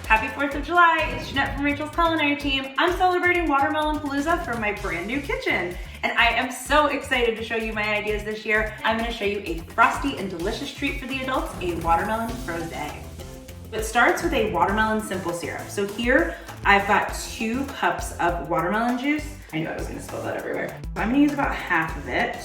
Happy 4th of July, it's Jeanette from Rachael's culinary team. I'm celebrating Watermelon Palooza for my brand new kitchen. And I am so excited to show you my ideas this year. I'm gonna show you a frosty and delicious treat for the adults, a watermelon frosé. It starts with a watermelon simple syrup. So here, I've got 2 cups of watermelon juice. I knew I was gonna spill that everywhere. So I'm gonna use about half of it.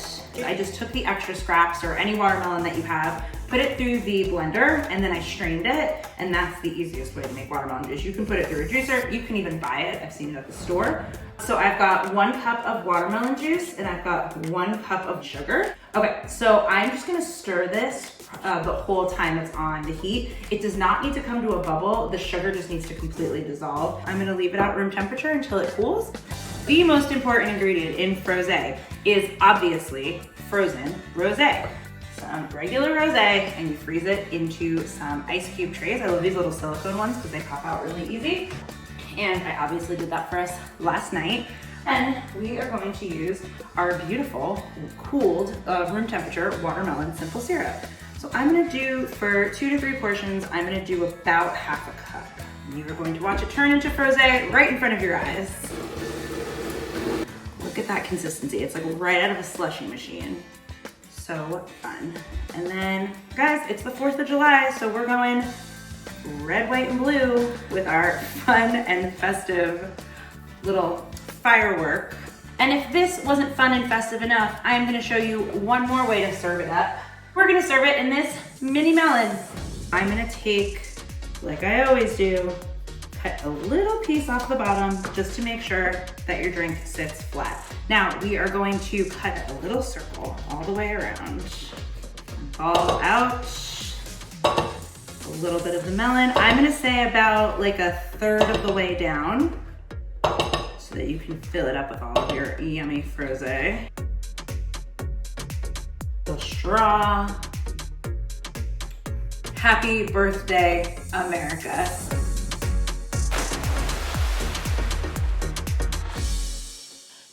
I just took the extra scraps or any watermelon that you have, put it through the blender, and then I strained it, and that's the easiest way to make watermelon juice. You can put it through a juicer, you can even buy it, I've seen it at the store. So I've got 1 cup of watermelon juice, and I've got 1 cup of sugar. Okay, so I'm just gonna stir this the whole time it's on the heat. It does not need to come to a bubble, the sugar just needs to completely dissolve. I'm gonna leave it at room temperature until it cools. The most important ingredient in frosé is obviously frozen rosé. Some regular rosé, and you freeze it into some ice cube trays. I love these little silicone ones because they pop out really easy. And I obviously did that for us last night. And we are going to use our beautiful, cooled, room temperature watermelon simple syrup. So I'm gonna do, for 2 to 3 portions, I'm gonna do about half a cup. And you are going to watch it turn into frosé right in front of your eyes. Look at that consistency. It's like right out of a slushie machine. So fun. And then, guys, it's the 4th of July, so we're going red, white, and blue with our fun and festive little firework. And if this wasn't fun and festive enough, I am gonna show you one more way to serve it up. We're gonna serve it in this mini melon. I'm gonna take, like I always do, cut a little piece off the bottom just to make sure that your drink sits flat. Now we are going to cut a little circle all the way around. Ball out, a little bit of the melon. I'm gonna say about like a third of the way down so that you can fill it up with all of your yummy frosé. The straw. Happy birthday, America.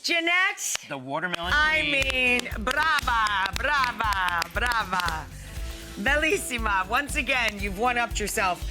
Jeanette, The watermelon I queen. mean, brava, brava, brava. Bellissima. Once again, you've one-upped yourself.